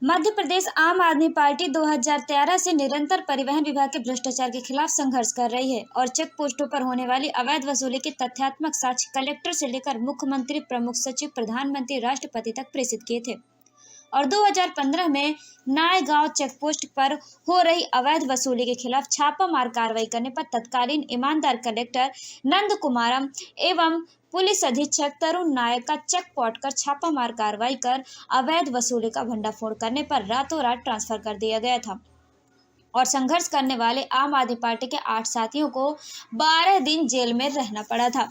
मध्य प्रदेश आम आदमी पार्टी 2013 से निरंतर परिवहन विभाग के भ्रष्टाचार के खिलाफ संघर्ष कर रही है और चेक पोस्टों पर होने वाली अवैध वसूली के तथ्यात्मक साक्ष्य कलेक्टर से लेकर मुख्यमंत्री, प्रमुख सचिव, प्रधानमंत्री, राष्ट्रपति तक प्रेषित किए थे और 2015 में नायगांव चेकपोस्ट पर हो रही अवैध वसूली के खिलाफ छापामार कार्रवाई करने पर तत्कालीन ईमानदार कलेक्टर नंद कुमारम एवं पुलिस अधीक्षक तरुण नायक का चेक पॉट कर छापामार कार्रवाई कर अवैध वसूली का भंडाफोड़ करने पर रातों रात ट्रांसफर कर दिया गया था और संघर्ष करने वाले आम आदमी पार्टी के 8 साथियों को 12 दिन जेल में रहना पड़ा था।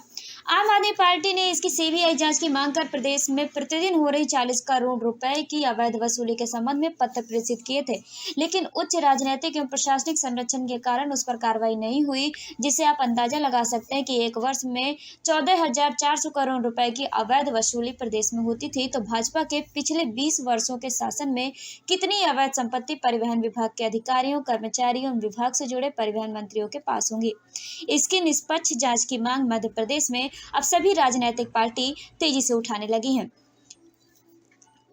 आम आदमी पार्टी ने इसकी सीबीआई जांच की मांग कर प्रदेश में प्रतिदिन हो रही 40 करोड़ रुपए की अवैध वसूली के संबंध में पत्र प्रेषित किए थे, लेकिन उच्च राजनीतिक एवं प्रशासनिक संरक्षण के कारण उस पर कार्रवाई नहीं हुई, जिससे आप अंदाजा लगा सकते हैं कि एक वर्ष में 14,400 करोड़ रुपए की अवैध वसूली प्रदेश में होती थी, तो भाजपा के पिछले 20 वर्षों के शासन में कितनी अवैध संपत्ति परिवहन विभाग के अधिकारियों, कर्मचारियों एवं विभाग से जुड़े परिवहन मंत्रियों के पास होंगी। इसकी निष्पक्ष जांच की मांग मध्य प्रदेश में अब सभी राजनीतिक पार्टी तेजी से उठाने लगी हैं।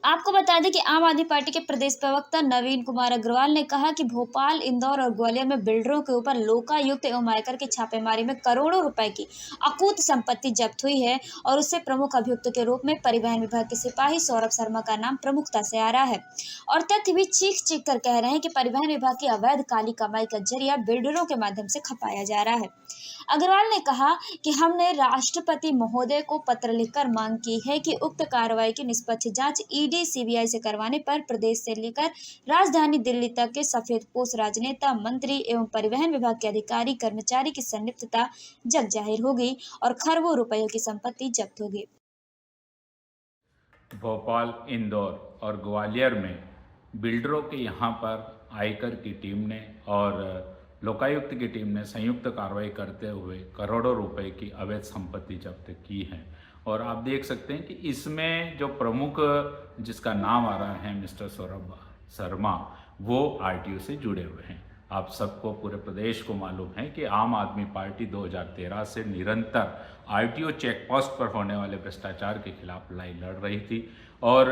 आपको बता दें कि आम आदमी पार्टी के प्रदेश प्रवक्ता नवीन कुमार अग्रवाल ने कहा कि भोपाल, इंदौर और ग्वालियर में बिल्डरों के ऊपर लोकायुक्त एवं आयकर की छापेमारी में करोड़ों रुपए की अकूत संपत्ति जब्त हुई है और उससे प्रमुख अभियुक्त के रूप में परिवहन विभाग के सिपाही सौरभ शर्मा का नाम प्रमुखता से आ रहा है और तथ्य भी चीख चीख कर कह रहे हैं कि परिवहन विभाग की अवैध काली कमाई का जरिया बिल्डरों के माध्यम से खपाया जा रहा है। अग्रवाल ने कहा कि हमने राष्ट्रपति महोदय को पत्र लिखकर मांग की है कि उक्त कार्रवाई की निष्पक्ष जांच ईडी, सीबीआई से करवाने पर प्रदेश से लेकर राजधानी दिल्ली तक के सफेदपोश राजनेता, मंत्री एवं परिवहन विभाग के अधिकारी, कर्मचारी की संलिप्तता जग जाहिर होगी और खरबों रुपयों की संपत्ति जब्त होगी। भोपाल, इंदौर और ग्वालियर में बिल्डरों के यहाँ पर आयकर की टीम ने और लोकायुक्त की टीम ने संयुक्त कार्रवाई करते हुए करोड़ों रुपए की अवैध संपत्ति जब्त की है और आप देख सकते हैं कि इसमें जो प्रमुख जिसका नाम आ रहा है मिस्टर सौरभ शर्मा, वो आरटीओ से जुड़े हुए हैं। आप सबको, पूरे प्रदेश को मालूम है कि आम आदमी पार्टी 2013 से निरंतर आरटीओ चेक पोस्ट पर होने वाले भ्रष्टाचार के खिलाफ लड़ाई लड़ रही थी और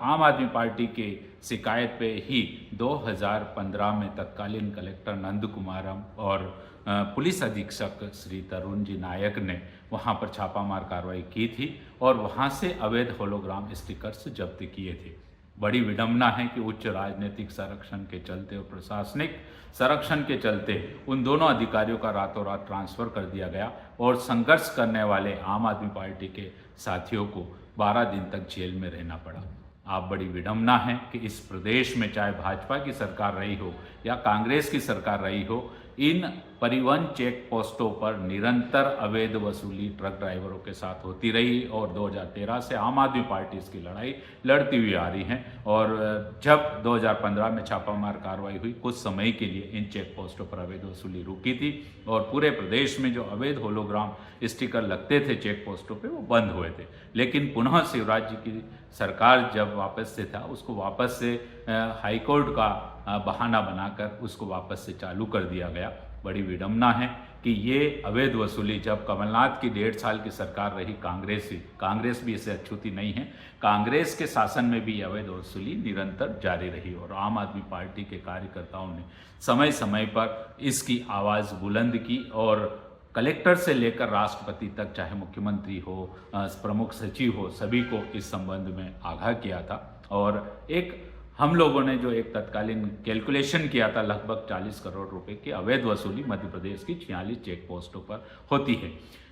आम आदमी पार्टी के शिकायत पे ही 2015 में तत्कालीन कलेक्टर नंद कुमारम और पुलिस अधीक्षक श्री तरुण जी नायक ने वहां पर छापामार कार्रवाई की थी और वहां से अवैध होलोग्राम स्टिकर्स जब्त किए थे। बड़ी विडंबना है कि उच्च राजनीतिक संरक्षण के चलते और प्रशासनिक संरक्षण के चलते उन दोनों अधिकारियों का रातों रात ट्रांसफर कर दिया गया और संघर्ष करने वाले आम आदमी पार्टी के साथियों को 12 दिन तक जेल में रहना पड़ा। आप, बड़ी विडंबना है कि इस प्रदेश में चाहे भाजपा की सरकार रही हो या कांग्रेस की सरकार रही हो, इन परिवहन चेक पोस्टों पर निरंतर अवैध वसूली ट्रक ड्राइवरों के साथ होती रही और 2013 से आम आदमी पार्टी इसकी लड़ाई लड़ती हुई आ रही है और जब 2015 में छापामार कार्रवाई हुई, कुछ समय के लिए इन चेक पोस्टों पर अवैध वसूली रुकी थी और पूरे प्रदेश में जो अवैध होलोग्राम स्टिकर लगते थे चेक पोस्टों पे, वो बंद हुए थे। लेकिन पुनः शिवराज जी की सरकार जब वापस से था, उसको वापस से हाईकोर्ट का बहाना बनाकर उसको वापस से चालू कर दिया गया। बड़ी विडंबना है कि ये अवैध वसूली जब कमलनाथ की 1.5 साल की सरकार रही, कांग्रेस भी इसे अछूती नहीं है, कांग्रेस के शासन में भी अवैध वसूली निरंतर जारी रही और आम आदमी पार्टी के कार्यकर्ताओं ने समय समय पर इसकी आवाज़ बुलंद की और कलेक्टर से लेकर राष्ट्रपति तक, चाहे मुख्यमंत्री हो, प्रमुख सचिव हो, सभी को इस संबंध में आगाह किया था और एक हम लोगों ने जो एक तत्कालीन कैलकुलेशन किया था, लगभग 40 करोड़ रुपए की अवैध वसूली मध्य प्रदेश की 46 चेक पोस्टों पर होती है।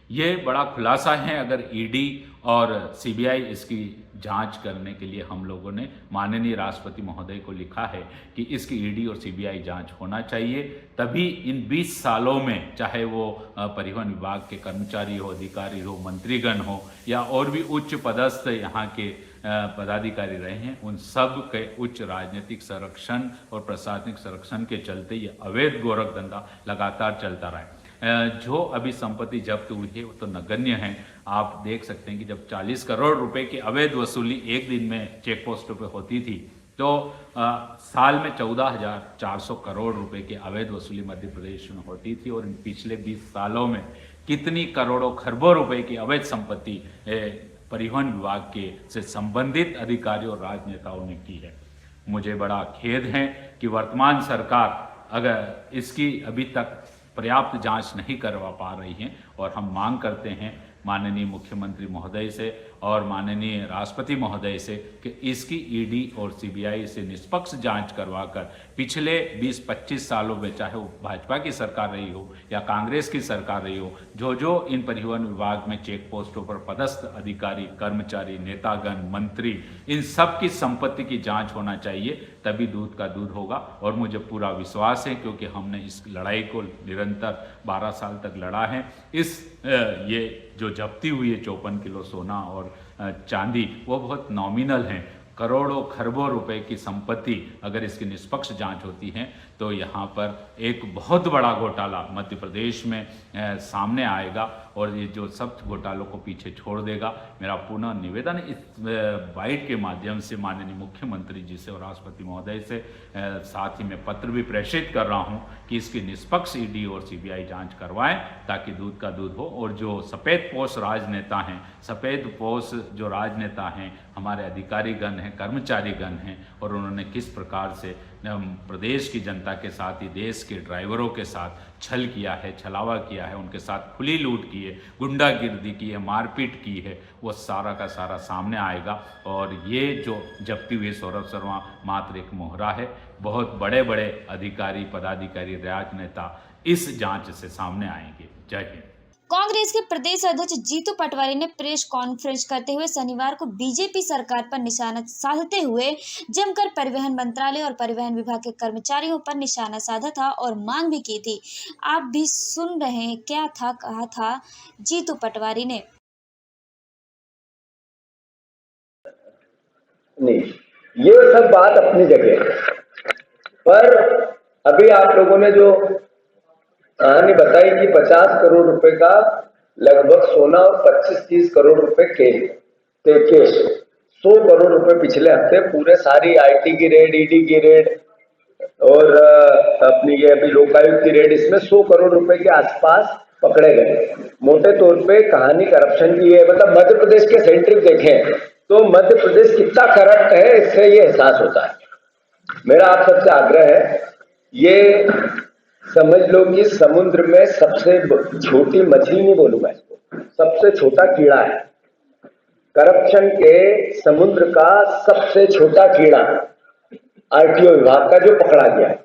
ये बड़ा खुलासा है। अगर ईडी और सीबीआई इसकी जांच करने के लिए हम लोगों ने माननीय राष्ट्रपति महोदय को लिखा है कि इसकी ईडी और सीबीआई जांच होना चाहिए, तभी इन 20 सालों में, चाहे वो परिवहन विभाग के कर्मचारी हो, अधिकारी हो, मंत्रीगण हो या और भी उच्च पदस्थ यहाँ के पदाधिकारी रहे हैं, उन सब के उच्च राजनीतिक संरक्षण और प्रशासनिक संरक्षण के चलते ये अवैध गोरख धंधा लगातार चलता रहा है। जो अभी संपत्ति जब्त हुई है वो तो नगण्य है। आप देख सकते हैं कि जब 40 करोड़ रुपए की अवैध वसूली एक दिन में चेक पोस्टों पे होती थी, तो साल में 14,400 करोड़ रुपए की अवैध वसूली मध्य प्रदेश में होती थी और इन पिछले 20 सालों में कितनी करोड़ों खरबों रुपए की अवैध संपत्ति परिवहन विभाग के से संबंधित अधिकारियों और राजनेताओं ने की है। मुझे बड़ा खेद है कि वर्तमान सरकार अगर इसकी अभी तक पर्याप्त जांच नहीं करवा पा रही है, और हम मांग करते हैं माननीय मुख्यमंत्री महोदय से और माननीय राष्ट्रपति महोदय से कि इसकी ईडी और सीबीआई से निष्पक्ष जांच करवाकर पिछले 20-25 सालों में, चाहे वो भाजपा की सरकार रही हो या कांग्रेस की सरकार रही हो, जो इन परिवहन विभाग में चेक पोस्टों पर पदस्थ अधिकारी, कर्मचारी, नेतागण, मंत्री, इन सब की संपत्ति की जांच होना चाहिए, तभी दूध का दूध होगा। और मुझे पूरा विश्वास है, क्योंकि हमने इस लड़ाई को निरंतर 12 साल तक लड़ा है। ये जो जब्ती हुई है 54 किलो सोना और चांदी, वो बहुत नॉमिनल हैं। करोड़ों खरबों रुपए की संपत्ति अगर इसकी निष्पक्ष जांच होती है तो यहाँ पर एक बहुत बड़ा घोटाला मध्य प्रदेश में सामने आएगा, और ये जो सब घोटालों को पीछे छोड़ देगा। मेरा पुनः निवेदन इस बाइट के माध्यम से माननीय मुख्यमंत्री जी से और राष्ट्रपति महोदय से, साथ ही मैं पत्र भी प्रेषित कर रहा हूँ कि इसकी निष्पक्ष ईडी और सीबीआई जांच करवाएं, ताकि दूध का दूध हो। और जो सफ़ेदपोश राजनेता हैं, सफ़ेदपोश जो राजनेता हैं, हमारे अधिकारीगण हैं, कर्मचारीगण हैं, और उन्होंने किस प्रकार से प्रदेश की जनता के साथ ही देश के ड्राइवरों के साथ छल किया है, छलावा किया है, उनके साथ खुली लूट की है, गुंडागिर्दी की है, मारपीट की है, वो सारा का सारा सामने आएगा। और ये जो जब्ती हुई सौरभ शर्मा मात्र एक मोहरा है। बहुत बड़े बड़े अधिकारी, पदाधिकारी, राजनेता इस जांच से सामने आएंगे। जय हिंद। कांग्रेस के प्रदेश अध्यक्ष जीतू पटवारी ने प्रेस कॉन्फ्रेंस करते हुए शनिवार को बीजेपी सरकार पर निशाना साधते हुए जमकर परिवहन मंत्रालय और परिवहन विभाग के कर्मचारियों पर निशाना साधा था और मांग भी की थी। आप भी सुन रहे हैं क्या था कहा था जीतू पटवारी ने। नहीं, ये सब बात अपनी जगह है, पर अभी आप लोगों ने जो कहानी बताई कि 50 करोड़ रुपए का लगभग सोना और 25-30 करोड़ रुपए केस, 100 करोड़ रुपए पिछले हफ्ते पूरे सारी आईटी की रेड, ईडी की रेड और अपनी ये अभी लोकायुक्त की रेड, इसमें 100 करोड़ रुपए के आसपास पकड़े गए। मोटे तौर पे कहानी करप्शन की है। मतलब मध्य प्रदेश के सेंट्रिक देखें तो मध्य प्रदेश कितना करप्ट है, इससे ये एहसास होता है। मेरा आप सबसे आग्रह है, ये समझ लो कि समुद्र में सबसे छोटी मछली, नहीं बोलूंगा इसको, सबसे छोटा कीड़ा है। करप्शन के समुद्र का सबसे छोटा कीड़ा आरटीओ विभाग का जो पकड़ा गया है।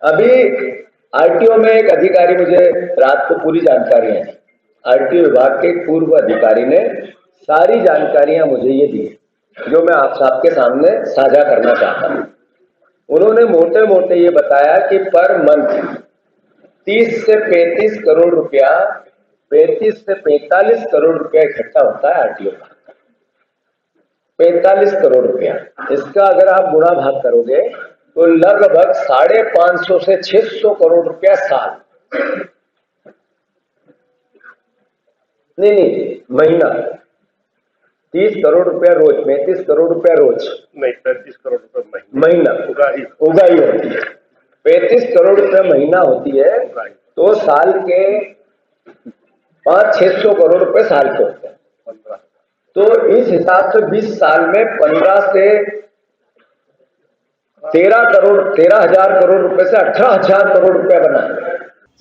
अभी आरटीओ में एक अधिकारी, मुझे रात को पूरी जानकारी है, आरटीओ विभाग के पूर्व अधिकारी ने सारी जानकारियां मुझे ये दी जो मैं आप सबके सामने साझा करना चाहता हूं। उन्होंने मोटे मोटे ये बताया कि पर मंथ 30 से 35 करोड़ रुपया, 35 से 45 करोड़ रुपया इकट्ठा होता है आरटीओ का। 45 करोड़ रुपया, इसका अगर आप गुणा भाग करोगे तो लगभग 550 से 600 करोड़ रुपया साल, नहीं महीना। 30 करोड़ रुपया रोज, 35 करोड़ रुपया रोज नहीं, 35 करोड़ रुपए महीना उगाही होती है। 35 करोड़ रुपया महीना होती है, तो साल के 500-600 करोड़ रुपए साल के होते हैं। तो इस हिसाब से 20 साल में 15 से 13,000 करोड़ रुपए से 18,000 करोड़ रुपया बना।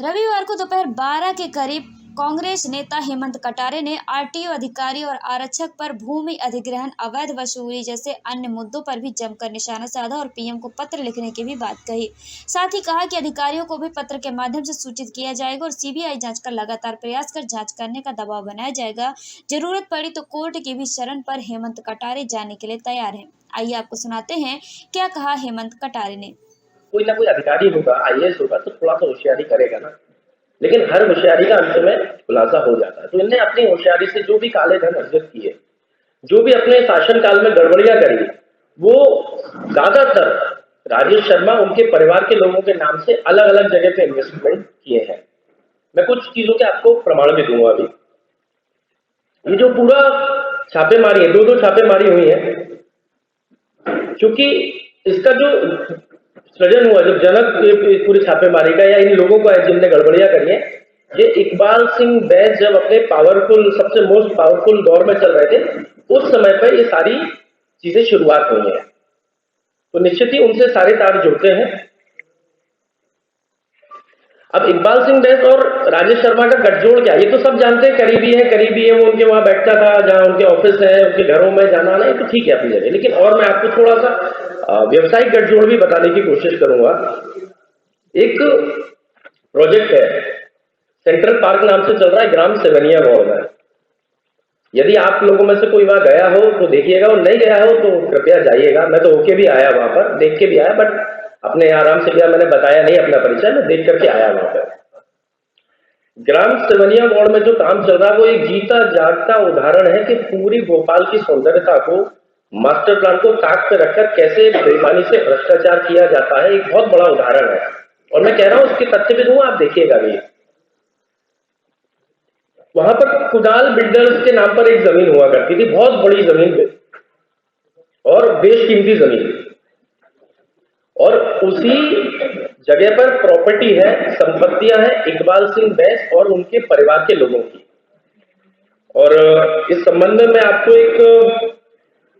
रविवार को दोपहर 12 के करीब कांग्रेस नेता हेमंत कटारे ने आरटीओ अधिकारी और आरक्षक पर भूमि अधिग्रहण, अवैध वसूली जैसे अन्य मुद्दों पर भी जमकर निशाना साधा और पीएम को पत्र लिखने की भी बात कही। साथ ही कहा कि अधिकारियों को भी पत्र के माध्यम से सूचित किया जाएगा और सीबीआई जांच का लगातार प्रयास कर जांच करने का दबाव बनाया जाएगा। जरूरत पड़ी तो कोर्ट की भी शरण पर हेमंत कटारे जाने के लिए तैयार है। आइए आपको सुनाते हैं क्या कहा हेमंत कटारे ने। कोई ना कोई अधिकारी होगा, आईएएस होगा, तो थोड़ा सा होशियारी करेगा ना, लेकिन हर होशियारी का अंत में खुलासा हो जाता है। तो इनने अपनी होशियारी से जो भी काले धन अर्जित किए, जो भी अपने शासनकाल में गड़बड़ियां करी, वो ज्यादातर राजेश शर्मा उनके परिवार के लोगों के नाम से अलग अलग जगह पे इन्वेस्टमेंट किए हैं। मैं कुछ चीजों के आपको प्रमाण भी दूंगा। अभी ये जो पूरा छापेमारी है, 2 छापेमारी हुई है, क्योंकि इसका जो सृजन हुआ, जो जनक पूरी छापेमारी का या इन लोगों का है जिनने गड़बड़ियां करी है, ये इकबाल सिंह बैज जब अपने पावरफुल, सबसे मोस्ट पावरफुल दौर में चल रहे थे, उस समय पर ये सारी चीजें शुरुआत हुई है। तो निश्चित ही उनसे सारे तार जुड़ते हैं। अब इकबाल सिंह बैस और राजेश शर्मा का गठजोड़ क्या, ये तो सब जानते हैं, करीबी है, वो उनके वहां बैठता था, जहां उनके ऑफिस है, उनके घरों में जाना आना, ये तो ठीक है अपनी जगह। लेकिन और मैं आपको थोड़ा सा व्यवसायिक गठजोड़ भी बताने की कोशिश करूंगा। एक प्रोजेक्ट है, सेंट्रल पार्क नाम से चल रहा है, ग्राम सेवनिया गांव में। यदि आप लोगों में से कोई वहां गया हो तो देखिएगा, और नहीं गया हो तो कृपया जाइएगा। मैं तो होके भी आया वहां पर, देख के भी आया, बट अपने आराम से गया, मैंने बताया नहीं अपना परिचय, मैं देख करके आया वहां पर। ग्राम सेवनिया गांव में जो काम चल रहा है वो एक जीता जागता उदाहरण है कि पूरी भोपाल की सौंदर्यता को, मास्टर प्लान को ताक पे रखकर कैसे बेईमानी से भ्रष्टाचार किया जाता है, एक बहुत बड़ा उदाहरण है। और मैं कह रहा हूं उसके तथ्य भी दूंगा, आप देखिएगा भी। वहां पर कुणाल बिल्डर्स के नाम पर एक जमीन हुआ करती थी, बहुत बड़ी जमीन और बेशकीमती जमीन, और उसी जगह पर प्रॉपर्टी है, संपत्तियां हैं इकबाल सिंह बैस और उनके परिवार के लोगों की। और इस संबंध में मैं आपको एक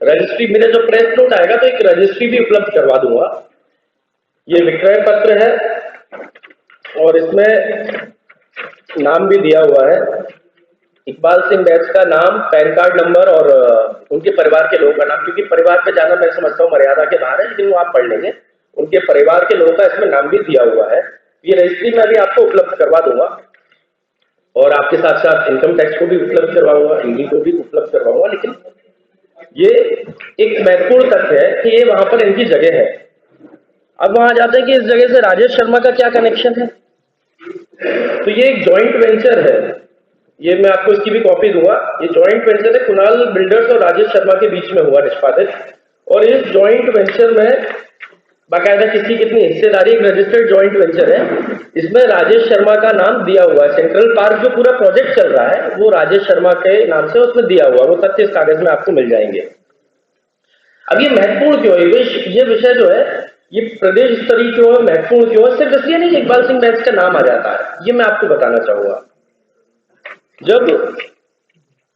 रजिस्ट्री, मेरा जो प्रेस नोट आएगा तो एक रजिस्ट्री भी उपलब्ध करवा दूंगा। ये विक्रय पत्र है और इसमें नाम भी दिया हुआ है, इकबाल सिंह बैस का नाम, पैन कार्ड नंबर और उनके परिवार के लोगों का नाम, क्योंकि परिवार पे जाना मैं समझता हूँ मर्यादा के बाहर है, लेकिन वो आप पढ़ लेंगे। उनके परिवार के लोगों का इसमें नाम भी दिया हुआ है। ये रजिस्ट्री मैं भी आपको उपलब्ध करवा दूंगा और आपके साथ साथ इनकम टैक्स को भी उपलब्ध करवाऊंगा, ईडी को भी उपलब्ध करवाऊंगा। लेकिन ये एक महत्वपूर्ण तथ्य है कि ये वहां पर इनकी जगह है। अब वहां जाते हैं कि इस जगह से राजेश शर्मा का क्या कनेक्शन है। तो ये एक जॉइंट वेंचर है, ये मैं आपको इसकी भी कॉपी दूंगा। ये जॉइंट वेंचर है, कुणाल बिल्डर्स और राजेश शर्मा के बीच में हुआ निष्पादित। और इस जॉइंट वेंचर में बाकायदा किसकी कितनी हिस्सेदारी, एक रजिस्टर्ड जॉइंट वेंचर है। इसमें राजेश शर्मा का नाम दिया हुआ है। सेंट्रल पार्क जो पूरा प्रोजेक्ट चल रहा है वो राजेश शर्मा के नाम से उसमें दिया हुआ है, वो तथ्य इस कागज में आपको मिल जाएंगे। अब ये महत्वपूर्ण क्यों है, ये विषय जो है ये प्रदेश स्तरीय क्यों है, महत्वपूर्ण क्यों है, सिर्फ इसलिए नहीं इकबाल सिंह बैस का नाम आ जाता है, ये मैं आपको बताना चाहूंगा। जब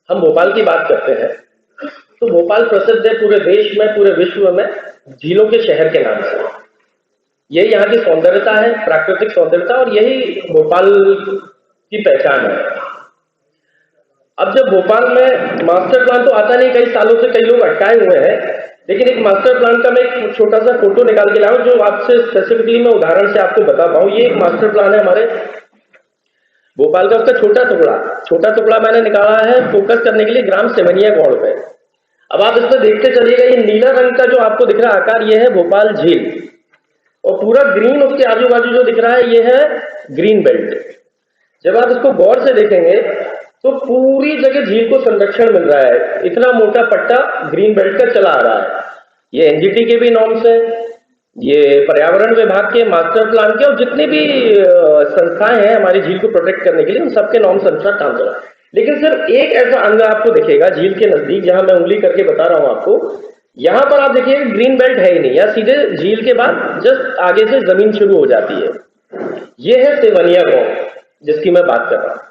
हम भोपाल की बात करते हैं तो भोपाल प्रसिद्ध है पूरे देश में, पूरे विश्व में झीलों के शहर के नाम से। यही यहाँ की सौंदर्यता है, प्राकृतिक सौंदर्यता, और यही भोपाल की पहचान है। अब जब भोपाल में मास्टर प्लान तो आता नहीं, कई सालों से कई लोग अटकाए हुए हैं, लेकिन एक मास्टर प्लान का मैं एक छोटा सा फोटो निकाल के लाऊं जो आपसे स्पेसिफिकली मैं उदाहरण से आपको बता पाऊं। ये एक मास्टर प्लान है हमारे भोपाल का, उसका छोटा टुकड़ा मैंने निकाला है फोकस करने के लिए ग्राम सेवनिया गांव पे। अब आप इसमें देखते चलिएगा, ये नीला रंग का जो आपको दिख रहा है आकार, ये है भोपाल झील, और पूरा ग्रीन उसके आजू बाजू जो दिख रहा है ये है ग्रीन बेल्ट। जब आप इसको गौर से देखेंगे तो पूरी जगह झील को संरक्षण मिल रहा है, इतना मोटा पट्टा ग्रीन बेल्ट का चला आ रहा है। ये एनजीटी के भी नॉर्म्स है, ये पर्यावरण विभाग के, मास्टर प्लान के, और जितनी भी संस्थाएं हैं हमारी झील को प्रोटेक्ट करने के लिए, उन सबके नॉर्म्स अनुसार काम कर रहा है। लेकिन सिर्फ एक ऐसा अंग आपको दिखेगा झील के नजदीक, जहां मैं उंगली करके बता रहा हूं आपको, यहां पर आप देखिए ग्रीन बेल्ट है ही नहीं, या सीधे झील के बाद जस्ट आगे से जमीन शुरू हो जाती है। यह है सेवनिया गांव जिसकी मैं बात कर रहा हूं।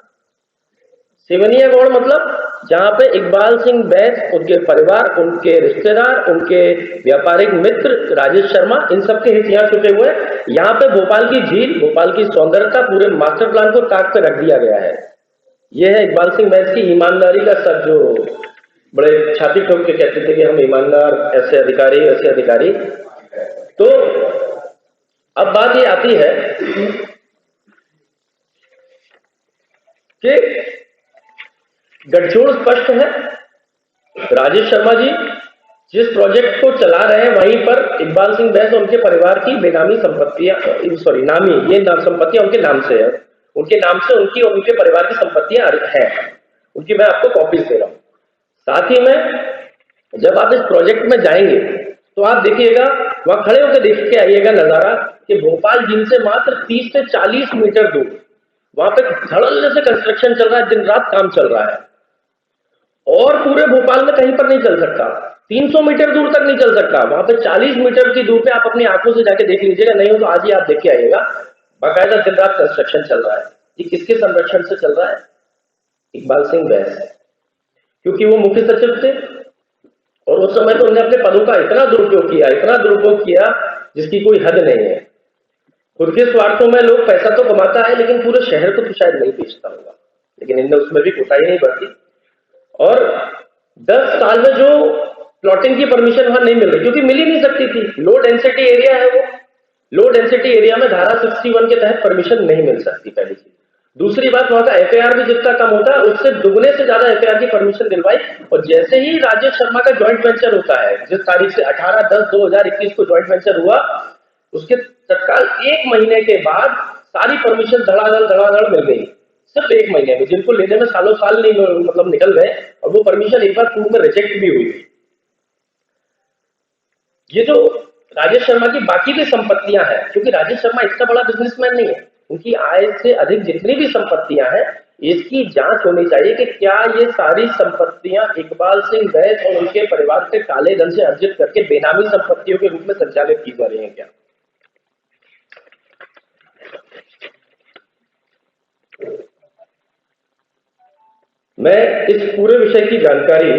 सेवनिया गांव मतलब जहां पे इकबाल सिंह बैस, उनके परिवार, उनके रिश्तेदार, उनके व्यापारिक मित्र राजेश शर्मा, इन सबके हित यहाँ छुपे हुए हैं। यहाँ पे भोपाल की झील, भोपाल की सौंदर्यता, पूरे मास्टर प्लान को ताक पे रख दिया गया है। यह है इकबाल सिंह बैस की ईमानदारी का सच, जो बड़े छाती ठोक के कहते थे कि हम ईमानदार, ऐसे अधिकारी वैसे अधिकारी। तो अब बात ये आती है कि गठजोड़ स्पष्ट है। राजेश शर्मा जी जिस प्रोजेक्ट को चला रहे हैं वहीं पर इकबाल सिंह बैस और उनके परिवार की बेनामी संपत्तियां, नामी, ये संपत्तियां उनके नाम से है, उनके नाम से उनकी और उनके परिवार की संपत्तियां हैं, उनकी मैं आपको कॉपीज दे रहा हूं। साथ ही में जब आप इस प्रोजेक्ट में जाएंगे तो आप देखिएगा, वहां खड़े होकर देख के आइएगा नजारा कि भोपाल झील से मात्र 30 से 40 मीटर दूर वहां पे धड़ल्ले से कंस्ट्रक्शन चल रहा है, दिन रात काम चल रहा है, और पूरे भोपाल में कहीं पर नहीं चल सकता, 300 मीटर दूर तक नहीं चल सकता। वहां पे 40 मीटर की दूर पे आप अपनी आंखों से जाके देख लीजिएगा, नहीं हो तो आज ही आप देख के आइएगा, बाकायदा दिन रात कंस्ट्रक्शन चल रहा है। ये किसके संरक्षण से चल रहा है? इकबाल सिंह बैस, क्योंकि वो मुख्य सचिव थे और उस समय तो उन्होंने अपने पदों का इतना दुरुपयोग किया जिसकी कोई हद नहीं है। खुद के स्वार्थों में लोग पैसा तो कमाता है लेकिन पूरे शहर को तो शायद नहीं बेचता होगा, लेकिन इनने उसमें भी कोताही नहीं बरती। और 10 साल में जो प्लॉटिंग की परमिशन वहां नहीं मिल रही, क्योंकि मिल ही नहीं सकती थी। लो डेंसिटी एरिया है वो, लो डेंसिटी एरिया में धारा 61 के तहत परमिशन नहीं मिल सकती, पहली चीज। दूसरी बात, वहां का एफआईआर भी जितना कम होता है उससे दुगने से ज्यादा एफआईआर की परमिशन दिलवाई। और जैसे ही राजेश शर्मा का ज्वाइंट वेंचर होता है, जिस तारीख से 18/10/2021 को ज्वाइंट वेंचर हुआ, उसके तत्काल 1 महीने के बाद सारी परमिशन धड़ाधड़ मिल गई, सिर्फ 1 महीने में, जिनको लेने में सालों साल नहीं मतलब निकल गए। और वो परमिशन एक बार पूर्व में रिजेक्ट भी हुई थी। ये जो राजेश शर्मा की बाकी की संपत्तियां हैं, क्योंकि राजेश शर्मा इतना बड़ा बिजनेसमैन नहीं है, उनकी आय से अधिक जितनी भी संपत्तियां हैं, इसकी जांच होनी चाहिए कि क्या ये सारी संपत्तियां इकबाल सिंह बैस और उनके परिवार से काले धन से अर्जित करके बेनामी संपत्तियों के रूप में संचालित की जा रही हैं क्या। मैं इस पूरे विषय की जानकारी,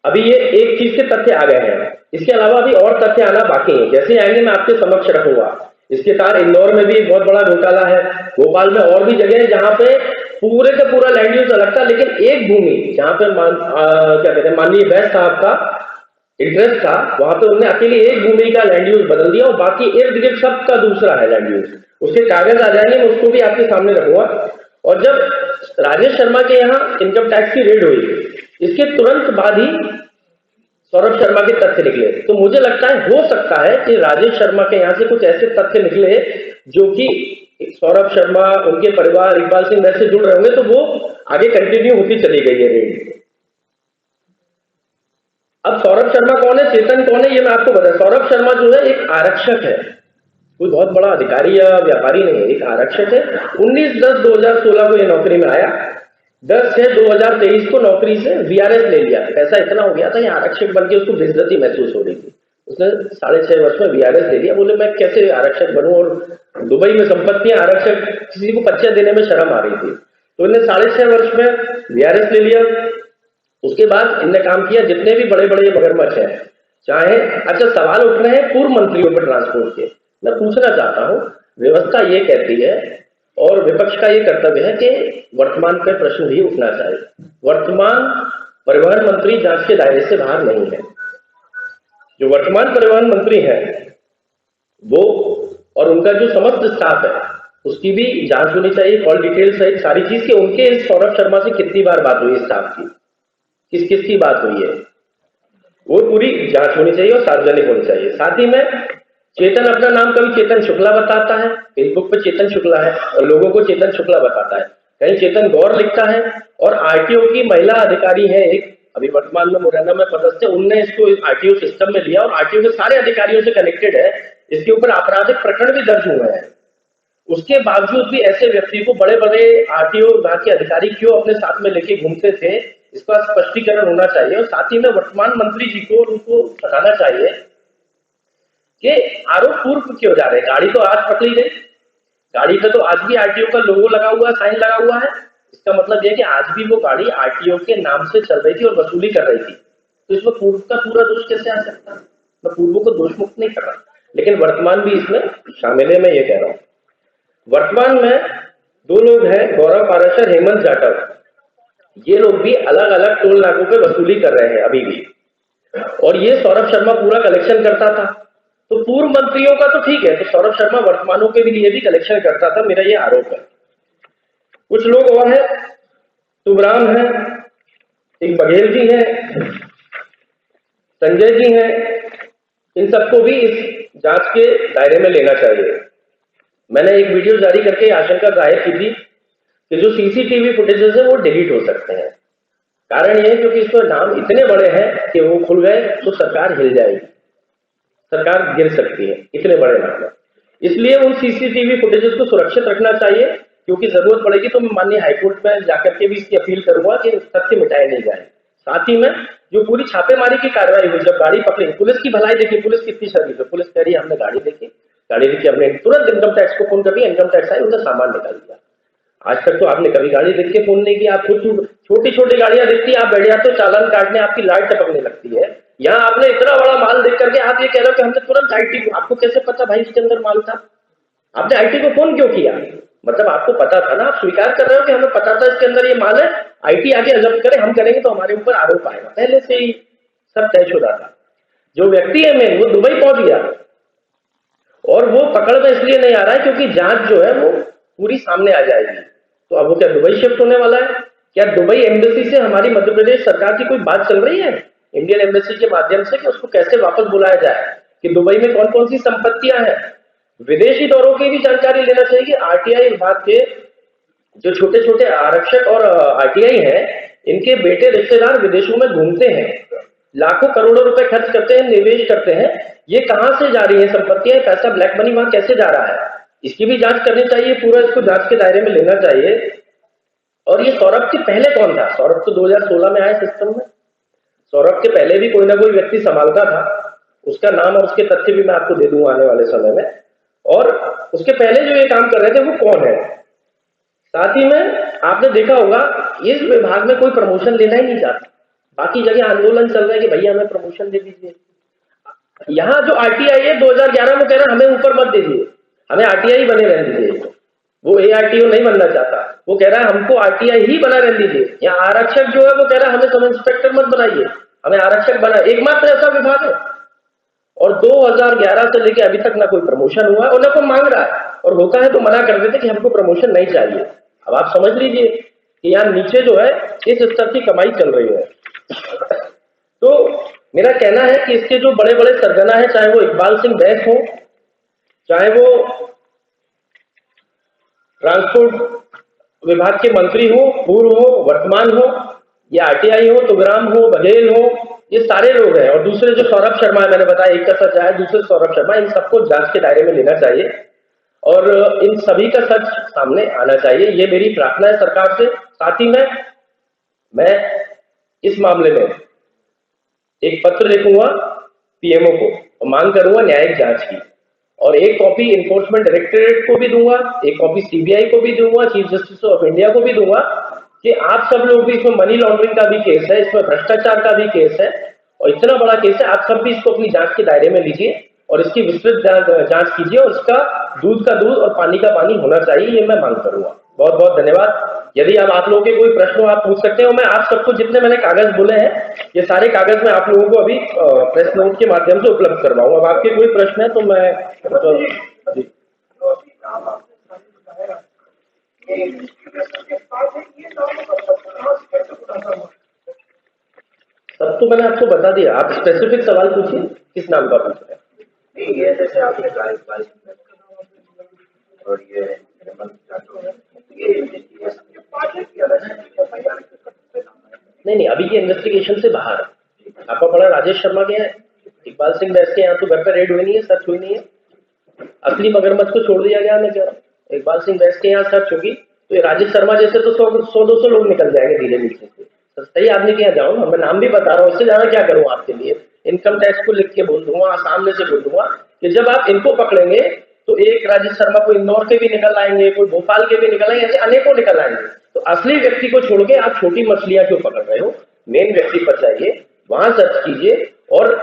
अभी ये एक चीज के तथ्य आ गए हैं, इसके अलावा अभी और तथ्य आना बाकी है। जैसे आएंगे मैं आपके समक्ष रखूंगा। इसके साथ इंदौर में भी एक बहुत बड़ा घोटाला है, भोपाल में और भी जगह है जहां पे पूरे का पूरा लैंड यूज अलग था, लेकिन एक भूमि जहां पे क्या कहते हैं माननीय बैस साहब का इंटरेस्ट था, वहां पे उन्होंने अकेले एक भूमि का लैंड यूज बदल दिया और बाकी इर्द गिर्द सबका दूसरा है लैंड यूज। उसके कागज आ जाएंगे, मैं उसको भी आपके सामने रखूंगा। और जब राजेश शर्मा के यहाँ इनकम टैक्स की रेड हुई, इसके तुरंत बाद ही सौरभ शर्मा के तथ्य निकले। तो मुझे लगता है हो सकता है कि राजेश शर्मा के यहाँ से कुछ ऐसे तथ्य निकले जो कि सौरभ शर्मा, उनके परिवार, इकबाल सिंह वैसे जुड़ रहे होंगे, तो वो आगे कंटिन्यू होती चली गई है रेड। अब सौरभ शर्मा कौन है, चेतन कौन है, ये मैं आपको बता। सौरभ शर्मा जो है एक आरक्षक है, कोई बहुत बड़ा अधिकारी या व्यापारी नहीं है, एक आरक्षक है। 19/10/2016 को ये नौकरी में आया, 10/6/2023 को नौकरी से वीआरएस ले लिया। पैसा इतना हो गया था, ये आरक्षक बन के उसको बेइज्जती महसूस हो रही थी, उसने 6.5 वर्ष में वीआरएस ले लिया। बोले मैं कैसे आरक्षक बनूं, और दुबई में संपत्तियां, आरक्षक किसी को पर्चा देने में शर्म आ रही थी, तो इन्हें 6.5 वर्ष में वीआरएस ले लिया। उसके बाद इनने काम किया, जितने भी बड़े बड़े मगरमच्छ हैं, चाहे अच्छा सवाल उठ रहे हैं पूर्व मंत्रियों पर ट्रांसपोर्ट के। मैं पूछना चाहता हूं, व्यवस्था ये कहती है और विपक्ष का ये कर्तव्य है कि वर्तमान पे प्रश्न भी उठना चाहिए। वर्तमान परिवहन मंत्री जांच के दायरे से बाहर नहीं है। जो वर्तमान परिवहन मंत्री है वो और उनका जो समस्त स्टाफ है उसकी भी जांच होनी चाहिए, कॉल डिटेल सहित सारी चीज के। उनके इस सौरभ शर्मा से कितनी बार बात हुई, स्टाफ की किस किस की बात हुई है, वो पूरी जांच होनी चाहिए और सार्वजनिक होनी चाहिए। साथ ही में चेतन अपना नाम कभी चेतन शुक्ला बताता है, फेसबुक पे चेतन शुक्ला है और लोगों को चेतन शुक्ला बताता है, कहीं चेतन गौर लिखता है। और आरटीओ की महिला अधिकारी है एक, अभी वर्तमान में मुरैना में पदस्थ है, उनने इसको आरटीओ सिस्टम में लिया और आरटीओ के सारे अधिकारियों से कनेक्टेड है। इसके ऊपर आपराधिक प्रकरण भी दर्ज हुए हैं। उसके बावजूद भी ऐसे व्यक्ति को बड़े बड़े आरटीओ विभाग के अधिकारी क्यों अपने साथ में लेके घूमते थे, इसका स्पष्टीकरण होना चाहिए। और साथ ही में वर्तमान मंत्री जी को उनको बताना चाहिए कि आरोप पूर्व क्यों जा रहे हैं। गाड़ी तो आज पकड़ी गई, गाड़ी पे तो आज भी आरटीओ का लोगो लगा हुआ, साइन लगा हुआ है। इसका मतलब यह कि आज भी वो गाड़ी आरटीओ के नाम से चल रही थी और वसूली कर रही थी। तो इसमें पूर्व का पूरा दोष कैसे आ सकता है? मैं पूर्व को दोष मुक्त नहीं कर रहा, लेकिन वर्तमान भी इसमें शामिल है, मैं ये कह रहा हूं। वर्तमान में 2 लोग हैं, गौरव पाराशर, हेमंत जाटव, ये लोग भी अलग अलग टोल नाकों पे वसूली कर रहे हैं अभी भी। और ये सौरभ शर्मा पूरा कलेक्शन करता था। तो पूर्व मंत्रियों का तो ठीक है, तो सौरभ शर्मा वर्तमानों के लिए भी कलेक्शन करता था, मेरा ये आरोप है। कुछ लोग और हैं, तुबराम है, एक बघेल जी है, संजय जी हैं, इन सबको भी इस जांच के दायरे में लेना चाहिए। मैंने एक वीडियो जारी करके आशंका जाहिर की थी कि जो सीसीटीवी फुटेजेस है वो डिलीट हो सकते हैं। कारण यह है क्योंकि इसमें नाम इतने बड़े हैं कि वो खुल गए तो सरकार हिल जाएगी, सरकार गिर सकती है, इतने बड़े नाम है। इसलिए उन सीसीटीवी फुटेजेस को सुरक्षित रखना चाहिए, क्योंकि जरूरत पड़ेगी तो मैं माननीय हाईकोर्ट में जाकर के भी इसकी अपील करूंगा कि तथ्य मिटाए नहीं जाए। साथ ही में जो पूरी छापेमारी की कार्रवाई हुई, जब गाड़ी पकड़ी, पुलिस की भलाई देखी, पुलिस कितनी शरीफ है। पुलिस कह रही है हमने गाड़ी देखी, हमने तुरंत इनकम टैक्स को फोन कर दिया, इनकम टैक्स आए, उनका सामान निकाल दिया। आज तक तो आपने कभी गाड़ी देख के फोन नहीं किया। आप खुद छोटी छोटी गाड़ियां दिखती है, आप बैठ जाते हो चालान काटने, आपकी लाइट टपकने लगती है। यहाँ आपने इतना बड़ा माल देख करके आप ये कह रहे हो कि हमने तुरंत आईटी को, आपको कैसे पता भाई इसके अंदर माल था? आपने आईटी को फोन क्यों किया? मतलब आपको पता था ना, आप स्वीकार कर रहे हो कि हमें पता था इसके अंदर ये माल है, आईटी आगे जब्त करे, हम करेंगे तो हमारे ऊपर आरोप आएगा। पहले से ही सब तयशुदा था। जो व्यक्ति है मेन, वो दुबई पहुंच गया और वो पकड़ में इसलिए नहीं आ रहा है क्योंकि जांच जो है वो पूरी सामने आ जाएगी। तो अब वो क्या दुबई शिफ्ट होने वाला है? क्या दुबई एम्बेसी से हमारी मध्य प्रदेश सरकार की कोई बात चल रही है इंडियन एम्बेसी के माध्यम से कि उसको कैसे वापस बुलाया जाए, कि दुबई में कौन कौन सी संपत्तियां हैं? विदेशी दौरों की भी जानकारी लेना चाहिए कि आरटीआई विभाग के जो छोटे छोटे आरक्षक और आरटीआई हैं, इनके बेटे रिश्तेदार विदेशों में घूमते हैं, लाखों करोड़ों रुपए खर्च करते हैं, निवेश करते हैं। ये कहां से जा रही है संपत्तियां, पैसा ब्लैक मनी वहां कैसे जा रहा है? इसकी भी जांच करनी चाहिए, पूरा इसको जांच के दायरे में लेना चाहिए। और ये सौरभ के पहले कौन था? सौरभ तो 2016 में आए सिस्टम में। सौरभ के पहले भी कोई ना कोई व्यक्ति संभालता था, उसका नाम और उसके तथ्य भी मैं आपको दे दूंगा आने वाले समय में। और उसके पहले जो ये काम कर रहे थे वो कौन है? साथ ही में आपने देखा होगा इस विभाग में कोई प्रमोशन लेना ही नहीं चाहता। बाकी जगह आंदोलन चल रहा है कि भैया हमें प्रमोशन दे दीजिए। यहाँ जो आरटीआई है 2011 में कह रहा है हमें ऊपर मत दे दीजिए, हमें आरटीआई बने रहने दीजिए। वो एआरटीओ नहीं बनना चाहता, वो कह रहा है हमको आरटीआई ही बना रहने दीजिए। यहाँ आरक्षक जो है वो कह रहा है हमें सब इंस्पेक्टर मत बनाइए, हमें आरक्षक बना। एकमात्र ऐसा विभाग है और 2011 से लेके अभी तक ना कोई प्रमोशन हुआ है और ना कोई मांग रहा है, और होता है तो मना कर देते कि हमको प्रमोशन नहीं चाहिए। अब आप समझ लीजिए कि यहाँ नीचे जो है इस स्तर की कमाई चल रही है। तो मेरा कहना है कि इसके जो बड़े बड़े सरगना है, चाहे वो इकबाल सिंह बैस हो, चाहे वो ट्रांसपोर्ट विभाग के मंत्री हो, पूर्व हो, वर्तमान हो, या आरटीआई हो, तुगराम हो, बघेल हो, ये सारे लोग हैं। और दूसरे जो सौरभ शर्मा है, मैंने बताया एक का सच है, दूसरे सौरभ शर्मा, इन सबको जांच के दायरे में लेना चाहिए और इन सभी का सच सामने आना चाहिए। ये मेरी प्रार्थना है सरकार से। साथ ही में मैं इस मामले में एक पत्र लिखूंगा पीएमओ को और मांग करूंगा न्यायिक जांच की, और एक कॉपी इन्फोर्समेंट डायरेक्टरेट को भी दूंगा, एक कॉपी सीबीआई को भी दूंगा, चीफ जस्टिस ऑफ इंडिया को भी दूंगा कि आप सब लोग भी, इसमें मनी लॉन्ड्रिंग का भी केस है, इसमें भ्रष्टाचार का भी केस है और इतना बड़ा केस है, आप सब भी इसको अपनी जांच के दायरे में लीजिए और इसकी विस्तृत जांच कीजिए और इसका दूध का दूध और पानी का पानी होना चाहिए, ये मैं मांग करूंगा। बहुत बहुत धन्यवाद। यदि अब आप लोगों के कोई प्रश्न हो आप पूछ सकते हो। मैं आप सबको जितने मैंने कागज बोले हैं ये सारे कागज मैं आप लोगों को अभी प्रेस नोट के माध्यम से उपलब्ध करवाऊंगा। अब आपके कोई प्रश्न है तो मैं जी। सब तो मैंने आपको बता दिया, आप स्पेसिफिक सवाल पूछिए, किस नाम का पूछ रहे हैं? ये जैसे आपने और ये नहीं, अभी की इन्वेस्टिगेशन से बाहर आपका बड़ा राजेश शर्मा के हैं, इकबाल सिंह बैस के यहाँ तो घर पर रेड हुई नहीं है, सर्च हुई नहीं है, असली मगरमच्छ को छोड़ दिया गया। मैं कह रहा हूँ इकबाल सिंह बैस के यहाँ सर्च होगी तो ये राजेश शर्मा जैसे तो 100-200 लोग निकल जाएंगे धीरे नीचे से। सही आदमी के यहाँ जाऊँ, मैं नाम भी बता रहा हूँ, इससे ज्यादा क्या करूँ आपके लिए? इनकम टैक्स को लिख के बोल दूंगा, सामने से बोल दूंगा कि जब आप इनको पकड़ेंगे तो एक राजेश शर्मा को इंदौर के भी निकल आएंगे, कोई भोपाल के भी निकल आएंगे, ऐसे अनेकों निकल आएंगे। तो असली व्यक्ति को छोड़ के आप छोटी मछलियां क्यों पकड़ रहे हो? मेन व्यक्ति पर जाइए, वहां सर्च कीजिए। और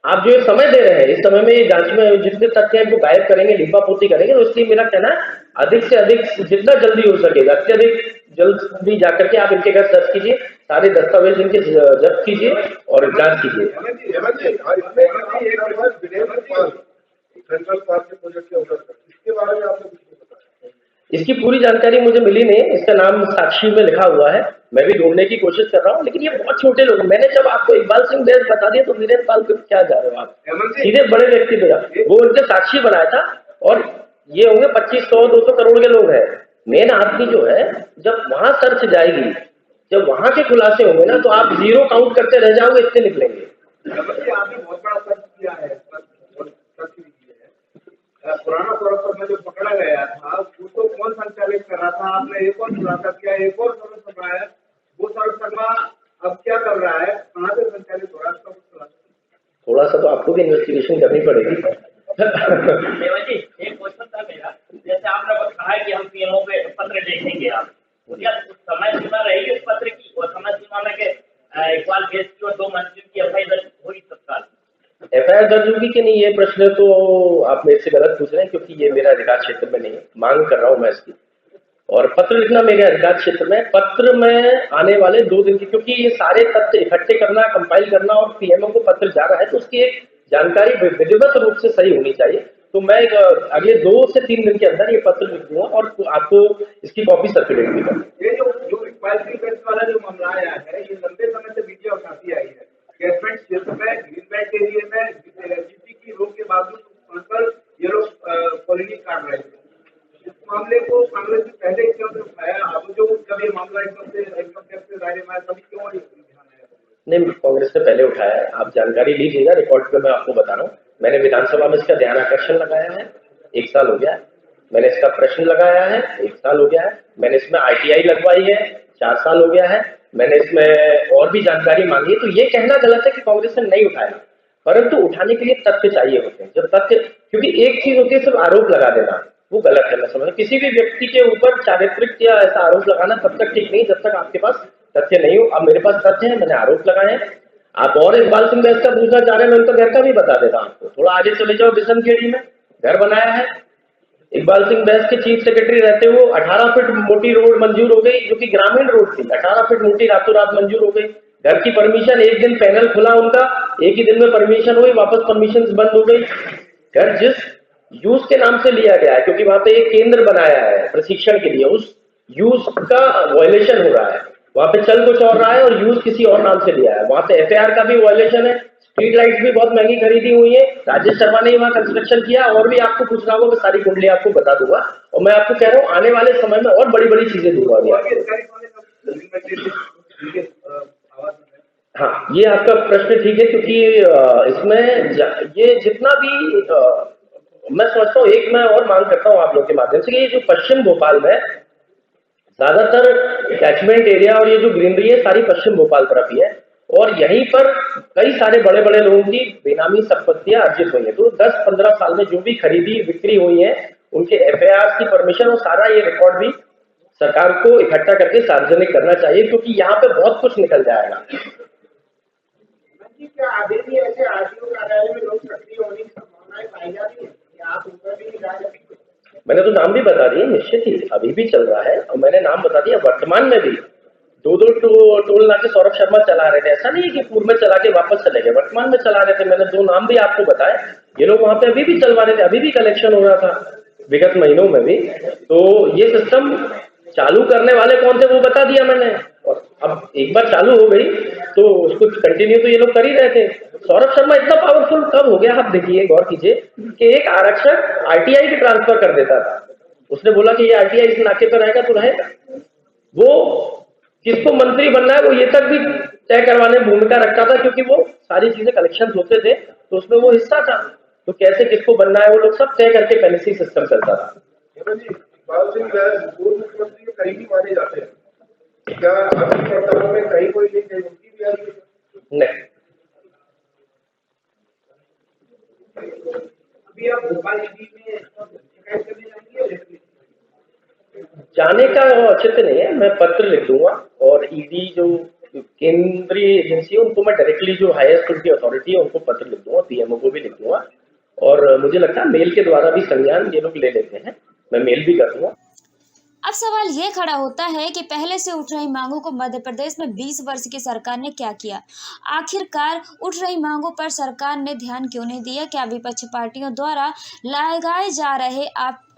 आप जो समय दे रहे हैं, इस समय में ये जांच में जितने तथ्य हैं वो गायब करेंगे, लिपापोती करेंगे, तो इसलिए मेरा कहना है अधिक से अधिक जितना जल्दी हो सकेगा अत्यधिक जल्दी जाकर के आप इनके घर सर्च कीजिए, सारे दस्तावेज इनके जब्त कीजिए और जांच कीजिए। इसकी पूरी जानकारी मुझे मिली नहीं, इसका नाम साक्षी में लिखा हुआ है, मैं भी ढूंढने की कोशिश कर रहा हूँ, लेकिन ये बहुत छोटे लोग। मैंने जब आपको इकबाल सिंह बैस बता दिया तो वीरेंद्र पाल को क्या जा रहे हो आप? सीधे बड़े व्यक्ति पे वो उनके साक्षी बनाया था और ये होंगे 2500-200 करोड़ के लोग हैं। मेन आदमी जो है जब वहां सर्च जाएगी, जब वहां के खुलासे होंगे ना तो आप जीरो काउंट करते रह जाओगे, इतने निकलेंगे। आपने बहुत बड़ा सर्च किया है, पुराना सौरभ में जो पकड़ा गया था उसको कौन संचालित कर रहा था? आपने एक और खुलासा किया, एक और सौरभ शर्मा है, वो सौरभ शर्मा अब क्या कर रहा है, कहाँ से संचालित हो रहा है? थोड़ा सा तो आपको भी इन्वेस्टिगेशन करनी पड़ेगी। जी एक क्वेश्चन था मेरा, जैसे आपने कहा है कि हम पीएमओ पे पत्र देखेंगे आप, क्या समय सीमा रहेगी उस पत्र की, और समय सीमा में के इकबाल केस की और 2 मंत्रियों की एफआईआर दर्ज हुई तत्काल? एफआईआर दर्ज होगी कि नहीं, ये प्रश्न तो आप मेरे से गलत पूछ रहे हैं, क्योंकि ये मेरा अधिकार क्षेत्र में नहीं है। मांग कर रहा हूं मैं इसकी, और पत्र लिखना मेरे अधिकार क्षेत्र में। पत्र में आने वाले 2 दिन की, क्योंकि ये सारे तथ्य इकट्ठे करना, कंपाइल करना और पीएमओ को पत्र जा रहा है, तो उसकी एक जानकारी विधिवत रूप से सही होनी चाहिए। तो मैं अगले 2 से 3 दिन के अंदर ये पत्र लिख दूंगा और आपको इसकी कॉपी सर्कुलेट भी करूंगा। ये जो इकबाल सिंह केस वाला जो मामला आया है, ये लंबे समय से मीडिया उठाती आई है। कैशमेंट क्षेत्र में, ग्रीन बेल्ट एरिया में जीपी की रोक के बावजूद वहां पर ये लोग कॉलोनी काट रहे थे। इस मामले को कांग्रेस ने पहले एकदम से उठाया, अब जो जब ये मामला एकदम से दायरे में आया, तभी क्यों ध्यान आया? नहीं, कांग्रेस ने पहले उठाया है। आप जानकारी लीजिएगा, रिकॉर्ड पे मैं आपको बता रहा हूँ। मैंने विधानसभा में इसका ध्यान आकर्षण लगाया है, 1 साल हो गया है। मैंने इसका प्रश्न लगाया है, 1 साल हो गया है। मैंने इसमें आरटीआई लगवाई है, 4 साल हो गया है। मैंने इसमें और भी जानकारी मांगी है। तो ये कहना गलत है कि कांग्रेस ने नहीं उठाया, परंतु उठाने के लिए तथ्य चाहिए होते हैं। जब तथ्य, क्योंकि एक चीज होती है सिर्फ आरोप लगा देना, वो गलत है। मैं समझ, किसी भी व्यक्ति के ऊपर चारित्रिक या ऐसा आरोप लगाना तब तक ठीक नहीं जब तक आपके पास तथ्य नहीं हो। अब मेरे पास तथ्य है, मैंने आरोप लगाए हैं। आप और इकबाल सिंह बैस का पूछना चाह रहे हैं, मैं उनका घर का भी बता देता हूं आपको। थोड़ा आगे चले जाओ, बिशनखेड़ी में घर बनाया है इकबाल सिंह बैस के चीफ सेक्रेटरी रहते हुए। 18 फीट मोटी रोड मंजूर हो गई, जो कि ग्रामीण रोड थी। 18 फीट मोटी रातों रात मंजूर हो गई। घर की परमिशन, एक दिन पैनल खुला उनका, एक ही दिन में परमिशन हुई, वापस परमिशन बंद हो गई। घर जिस यूज के नाम से लिया गया है, क्योंकि वहां पे एक केंद्र बनाया है प्रशिक्षण के लिए, उस यूज का वायलेशन हो रहा है। वहां पे चल कुछ और रहा है और यूज किसी और नाम से लिया है। वहां पे एफआईआर का भी वायलेशन है। स्ट्रीट लाइट्स भी बहुत महंगी खरीदी हुई है। राजेश शर्मा ने वहां कंस्ट्रक्शन किया। और भी आपको पूछना होगा, मैं सारी कुंडली आपको बता दूंगा। और मैं आपको कह रहा हूँ, आने वाले समय में और बड़ी बड़ी चीजें दूंगा अभी आपको। हाँ, ये आपका प्रश्न ठीक है, क्योंकि इसमें ये जितना भी मैं समझता हूँ, एक मैं और मांग करता हूँ आप लोगों के माध्यम से कि ये जो पश्चिम भोपाल में ज्यादातर कैचमेंट एरिया और ये जो ग्रीनरी है, सारी पश्चिम भोपाल तरफ ही है। और यहीं पर कई सारे बड़े बड़े लोगों की बेनामी संपत्तियां अर्जित हुई है। तो 10-15 साल में जो भी खरीदी बिक्री हुई है, उनके एफआईआर की परमिशन और सारा ये रिकॉर्ड भी सरकार को इकट्ठा करके सार्वजनिक करना चाहिए, क्योंकि यहाँ पे बहुत कुछ निकल जाएगा। क्या अभी भी ऐसे आरटीओ कार्यालय में लोग सक्रिय होने की संभावनाएं पाई जा रही है? आप ऊपर भी नहीं जा सकते? मैंने तो नाम भी बता दिए, निश्चित ही अभी भी चल रहा है। और मैंने नाम बता दिया, वर्तमान में भी 2 टोल नाके सौरभ शर्मा चला रहे थे। ऐसा नहीं है कि पूर्व में चला के वापस चले गए, वर्तमान में चला रहे थे। मैंने 2 नाम भी आपको बताए। ये लोग वहां पे अभी भी चलवा रहे थे, अभी भी कलेक्शन हो रहा था विगत महीनों में भी। तो ये सिस्टम चालू करने वाले कौन थे वो बता दिया मैंने। और अब एक बार चालू हो गई तो उसको कंटिन्यू तो ये लोग कर ही रहे थे। सौरभ शर्मा इतना पावरफुल कब हो गया, आप देखिए, गौर कीजिए कि एक आरक्षक आरटीआई के ट्रांसफर कर देता था। उसने बोला कि ये आरटीआई इस नाके पर रहेगा तो रहेगा। वो किसको मंत्री बनना है वो ये तक भी तय करवाने में भूमिका रखता था, क्योंकि वो सारी चीजें कलेक्शन होते थे तो उसमें वो हिस्सा था। तो कैसे किसको बनना है वो लोग सब तय करके पहले से सिस्टम चलता था। इकबाल सिंह बैस पूर्व मुख्यमंत्री के करीबी माने जाते हैं, क्या अभी वर्तमान में कहीं कोई लिंक है उनकी भी? नहीं, अभी आप भोपाल ईडी में शिकायत करने जाएंगे? जाने का औचित्य नहीं है। मैं पत्र लिख दूंगा और ईडी जो केंद्रीय एजेंसी है उनको मैं डायरेक्टली, जो हाईएस्ट उनकी अथॉरिटी है, उनको पत्र लिख दूंगा। पीएमओ को भी लिख दूंगा। और मुझे लगता है मेल के द्वारा भी संज्ञान ये लोग ले लेते हैं। मैं मेल भी कर दूंगा। अब सवाल ये खड़ा होता है कि पहले से उठ रही मांगों को मध्य प्रदेश में 20 वर्ष की सरकार ने क्या किया? आखिरकार उठ रही मांगों पर सरकार ने ध्यान क्यों नहीं दिया? क्या विपक्षी पार्टियों द्वारा लगाए जा रहे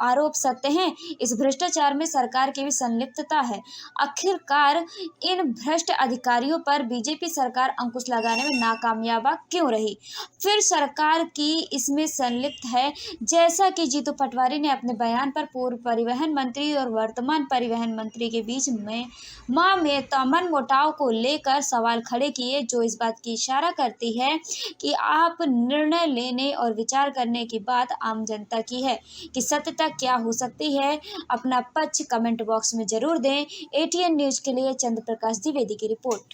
आरोप सत्य हैं? इस भ्रष्टाचार में सरकार की भी संलिप्तता है। आखिरकार इन भ्रष्ट अधिकारियों पर बीजेपी सरकार अंकुश लगाने में नाकामयाब क्यों रही? फिर सरकार की इसमें संलिप्त है? जैसा कि जीतू पटवारी ने अपने बयान पर पूर्व परिवहन मंत्री और वर्तमान परिवहन मंत्री के बीच में मनमुटाव को लेकर सवाल खड़े किए, जो इस बात की इशारा करती है कि आप निर्णय लेने और विचार करने की बात आम जनता की है कि सत्यता क्या हो सकती है। अपना पक्ष कमेंट बॉक्स में जरूर दें। एटीएन न्यूज के लिए चंद्र प्रकाश द्विवेदी की रिपोर्ट।